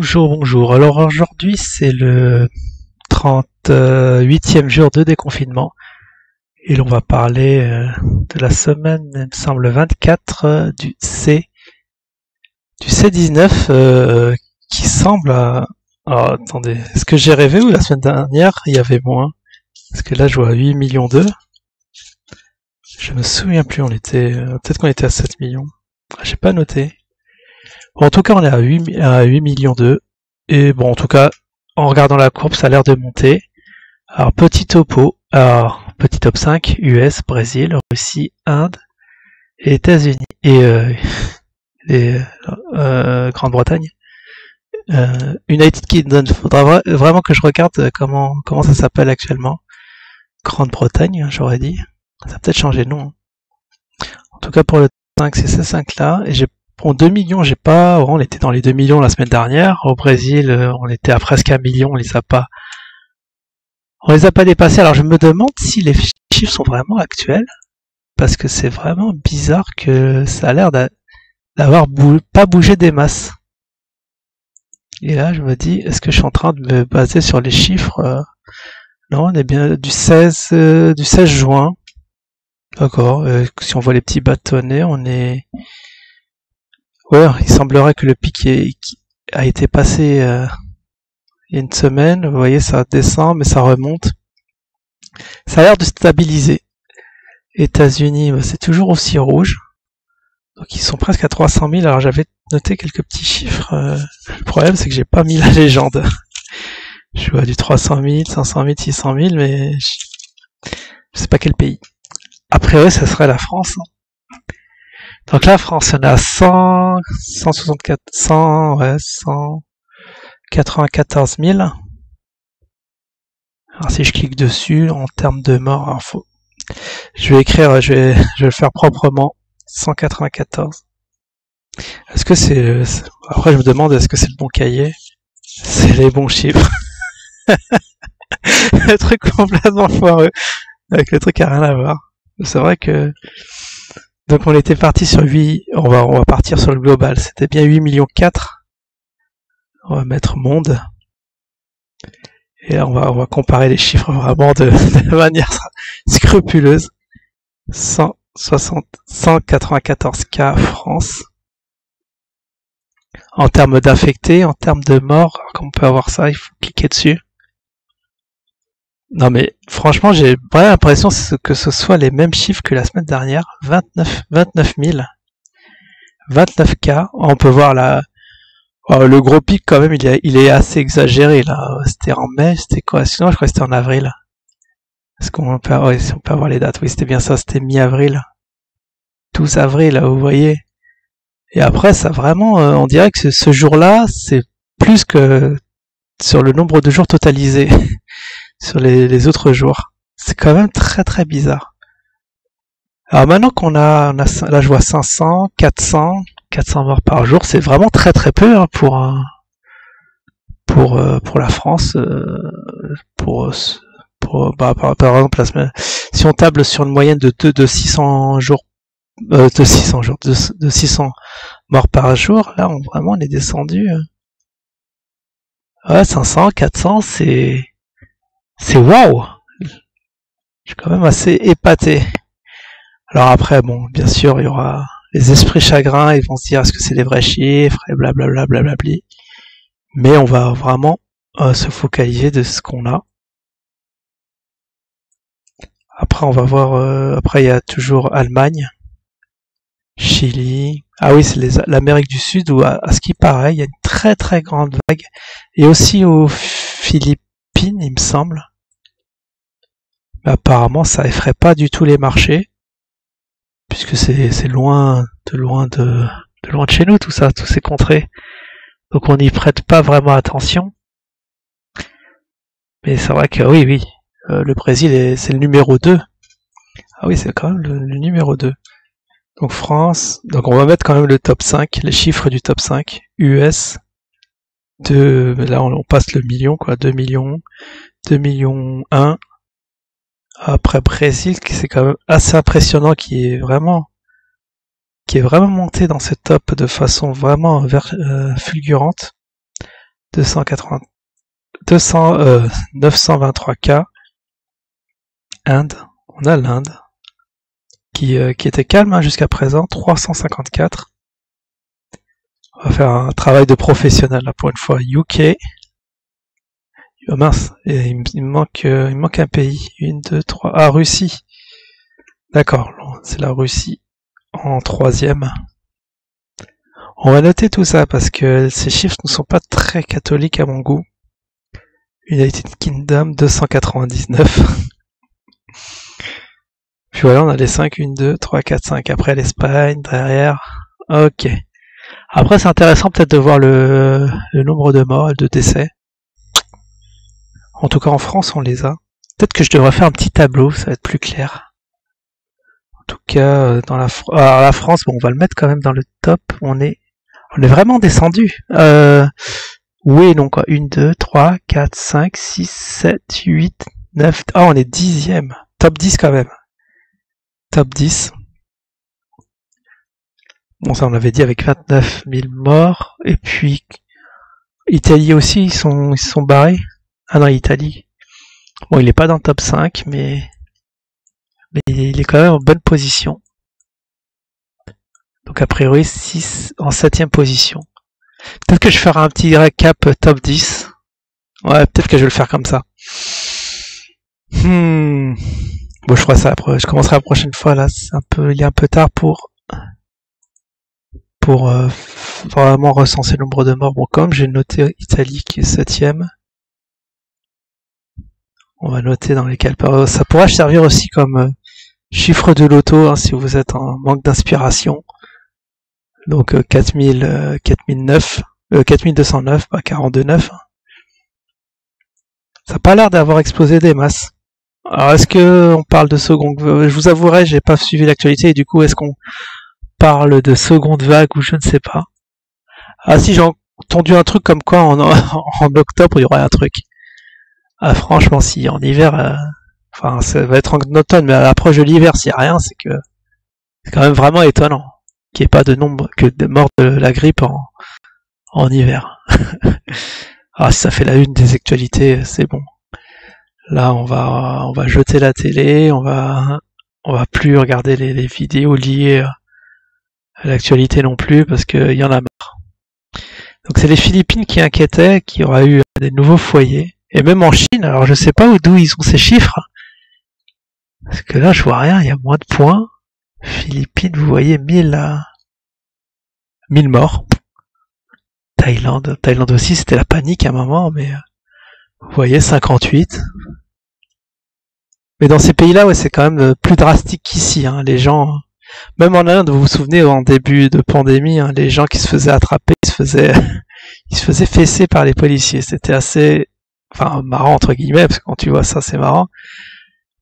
Bonjour, bonjour. Alors aujourd'hui c'est le 38e jour de déconfinement et l'on va parler de la semaine, il me semble 24 du C19 qui semble alors attendez, est-ce que j'ai rêvé ou la semaine dernière il y avait moins? Parce que là je vois 8 millions d'eux. Je me souviens plus, on était peut-être qu'on était à 7 millions. J'ai pas noté. Bon, en tout cas, on est à 8 millions d'eux. Et bon, en tout cas, en regardant la courbe, ça a l'air de monter. Alors, petit topo. Alors, petit top 5, US, Brésil, Russie, Inde et États-Unis. Et Grande-Bretagne. United Kingdom. Faudra vraiment que je regarde comment ça s'appelle actuellement. Grande-Bretagne, j'aurais dit. Ça a peut-être changé de nom. En tout cas, pour le 5, c'est ces 5-là. Et pour 2 millions, j'ai pas, on était dans les 2 millions la semaine dernière. Au Brésil, on était à presque 1 million, on les a pas dépassés. Alors je me demande si les chiffres sont vraiment actuels, parce que c'est vraiment bizarre que ça a l'air d'avoir pas bougé des masses. Et là, je me dis, est-ce que je suis en train de me baser sur les chiffres Non, on est bien du 16 juin. D'accord. Si on voit les petits bâtonnets, on est... Ouais, il semblerait que le pic a été passé il y a une semaine. Vous voyez, ça descend, mais ça remonte. Ça a l'air de stabiliser. États-Unis, c'est toujours aussi rouge. Donc ils sont presque à 300 000. Alors j'avais noté quelques petits chiffres. Le problème, c'est que j'ai pas mis la légende. Je vois du 300 000, 500 000, 600 000, mais je sais pas quel pays. Après, ça serait la France. Donc la France, on est à 194 000. Alors si je clique dessus, en termes de morts, alors je vais le faire proprement. 194. Est-ce que après je me demande, est-ce que c'est le bon cahier? C'est les bons chiffres. Le truc complètement foireux. Avec le truc qui a rien à voir. C'est vrai que... Donc on était parti sur 8, on va partir sur le global, c'était bien 8 millions 4. On va mettre monde. Et là on va comparer les chiffres vraiment de manière scrupuleuse. 194 cas France. En termes d'infectés, en termes de morts, comme on peut avoir ça, il faut cliquer dessus. Non mais franchement, j'ai vraiment l'impression que ce soit les mêmes chiffres que la semaine dernière. 29 000. 29 cas. On peut voir le gros pic quand même, il est assez exagéré là. C'était en mai, c'était quoi? Sinon, je crois que c'était en avril. Est-ce qu'on peut, si on peut avoir les dates? Oui, c'était bien ça, c'était mi-avril. 12 avril, là, vous voyez. Et après, ça vraiment, on dirait que ce jour-là, c'est plus que sur le nombre de jours totalisés. Sur les autres jours. C'est quand même très très bizarre. Alors maintenant qu'on a là je vois 500, 400 morts par jour, c'est vraiment très très peu hein, pour la France. Par exemple la semaine, si on table sur une moyenne de 600 jours, de 600 morts par jour, là on est descendu. Ouais, 500, 400, c'est waouh! Je suis quand même assez épaté. Alors après, bon, bien sûr, il y aura les esprits chagrins, ils vont se dire est-ce que c'est les vrais chiffres, et blablabla, blablabli. Mais on va vraiment se focaliser de ce qu'on a. Après, on va voir, après il y a toujours Allemagne, Chili. Ah oui, c'est l'Amérique du Sud où, à ce qui paraît, il y a une très très grande vague. Et aussi aux Philippines, il me semble. Mais apparemment, ça effraie pas du tout les marchés, puisque c'est loin de chez nous, tout ça, tous ces contrées. Donc on n'y prête pas vraiment attention. Mais c'est vrai que oui, le Brésil c'est le numéro 2. Ah oui, c'est quand même le numéro 2. Donc France, donc on va mettre quand même le top 5, les chiffres du top 5. US, là on passe le million, quoi, 2 millions, 2 millions 1. Après Brésil, c'est quand même assez impressionnant, qui est vraiment monté dans ce top de façon vraiment fulgurante. 923 cas. Inde, on a l'Inde, qui était calme hein, jusqu'à présent, 354. On va faire un travail de professionnel là pour une fois. UK. Oh mince, et il me manque un pays. 1, 2, 3. Ah, Russie. D'accord, c'est la Russie en 3e. On va noter tout ça parce que ces chiffres ne sont pas très catholiques à mon goût. United Kingdom 299. Puis voilà, on a les 5, 1, 2, 3, 4, 5. Après l'Espagne, derrière. Ok. Après, c'est intéressant peut-être de voir le nombre de morts et de décès. En tout cas, en France, on les a. Peut-être que je devrais faire un petit tableau, ça va être plus clair. En tout cas, dans la France, bon, on va le mettre quand même dans le top. On est vraiment descendu. Oui, donc 1, 2, 3, 4, 5, 6, 7, 8, 9... Ah, on est 10e. Top 10 quand même. Top 10. Bon, ça on avait dit avec 29 000 morts. Et puis, Italie aussi, ils sont barrés. Ah non, Italie. Bon, il est pas dans le top 5, mais il est quand même en bonne position. Donc a priori, 6 en 7e position. Peut-être que je ferai un petit récap top 10. Ouais, peut-être que je vais le faire comme ça. Bon, je ferai ça après. Je commencerai la prochaine fois, là. Il est un peu tard pour vraiment recenser le nombre de morts. Bon, comme j'ai noté Italie qui est 7e. On va noter dans les calpers. Ça pourra servir aussi comme chiffre de loto, hein, si vous êtes en manque d'inspiration. Donc 4209, 42,9. Ça n'a pas l'air d'avoir explosé des masses. Alors est-ce que on parle de seconde vague? Je vous avouerai, j'ai pas suivi l'actualité et du coup est-ce qu'on parle de seconde vague ou je ne sais pas. Ah si, j'ai entendu un truc comme quoi en octobre il y aurait un truc. Ah franchement si en hiver, enfin ça va être en automne, mais à l'approche de l'hiver s'il n'y a rien, c'est quand même vraiment étonnant qu'il n'y ait pas de nombre que de morts de la grippe en hiver. Ah si ça fait la une des actualités, c'est bon. Là on va jeter la télé, on va plus regarder les vidéos liées à l'actualité non plus parce qu'il y en a marre. Donc c'est les Philippines qui inquiétaient qu'il y aura eu des nouveaux foyers. Et même en Chine, alors je sais pas d'où ils ont ces chiffres. Parce que là je vois rien, il y a moins de points. Philippines, vous voyez 1000 morts. Thaïlande aussi, c'était la panique à un moment, mais vous voyez 58. Mais dans ces pays-là, ouais, c'est quand même plus drastique qu'ici. Hein. Les gens, même en Inde, vous vous souvenez, en début de pandémie, hein, les gens qui se faisaient attraper, ils se faisaient fesser par les policiers. C'était assez, marrant entre guillemets, parce que quand tu vois ça, c'est marrant.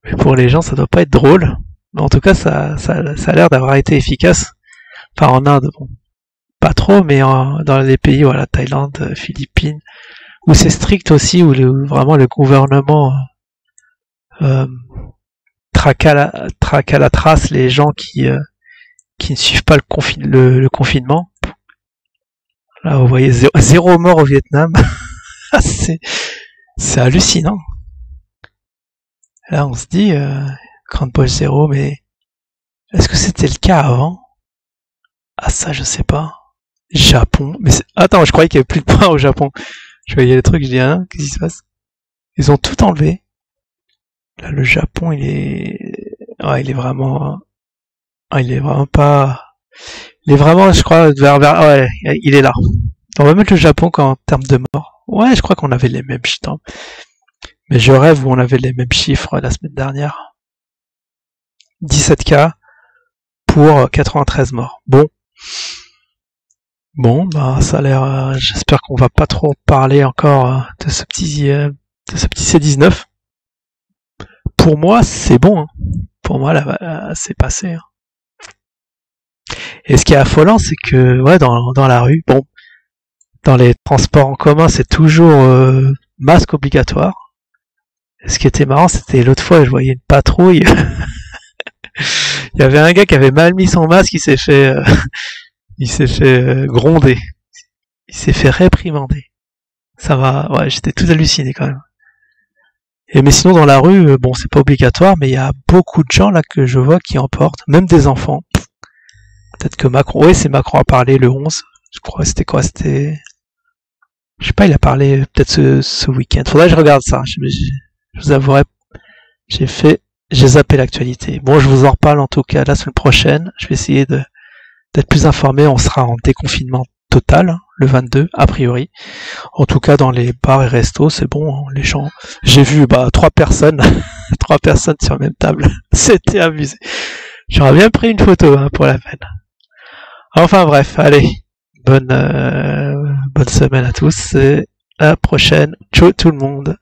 Mais pour les gens, ça doit pas être drôle. Mais en tout cas, ça a l'air d'avoir été efficace. Enfin, en Inde, bon, pas trop, mais dans les pays, voilà, Thaïlande, Philippines, où c'est strict aussi, où vraiment le gouvernement traque à la trace les gens qui ne suivent pas le confinement. Là, vous voyez, zéro mort au Vietnam. C'est hallucinant. Là, on se dit, grande poche zéro, mais est-ce que c'était le cas avant? Ah, ça, je sais pas. Japon. Mais attends, je croyais qu'il y avait plus de points au Japon. Je voyais les trucs, je dis, hein, qu'est-ce qui se passe? Ils ont tout enlevé. Là, le Japon, il est vraiment pas, il est vraiment, je crois, ouais, il est là. On va mettre le Japon en termes de morts. Ouais, je crois qu'on avait les mêmes chiffres. Mais je rêve où on avait les mêmes chiffres la semaine dernière. 17 cas pour 93 morts. Bon, bah ça a l'air. J'espère qu'on va pas trop parler encore de ce petit C19. Pour moi, c'est bon. Hein. Pour moi, là, c'est passé. Hein. Et ce qui est affolant, c'est que ouais, dans la rue, bon, dans les transports en commun, c'est toujours masque obligatoire. Et ce qui était marrant, c'était l'autre fois, je voyais une patrouille. Il y avait un gars qui avait mal mis son masque, il s'est fait gronder. Il s'est fait réprimander. Ça va, ouais, j'étais tout halluciné quand même. Et mais sinon dans la rue, bon c'est pas obligatoire, mais il y a beaucoup de gens là que je vois qui en portent, même des enfants. Peut-être que Macron, ouais c'est Macron a parlé le 11, je crois c'était quoi, je sais pas, il a parlé peut-être ce week-end. Faudrait que je regarde ça, je vous avouerai, j'ai zappé l'actualité. Bon je vous en reparle en tout cas la semaine prochaine, je vais essayer d'être plus informé, on sera en déconfinement total, le 22, a priori. En tout cas, dans les bars et restos, c'est bon, hein, les gens. J'ai vu, 3 personnes, 3 personnes sur la même table. C'était abusé. J'aurais bien pris une photo, hein, pour la peine. Enfin bref, allez. Bonne semaine à tous et à la prochaine. Ciao tout le monde.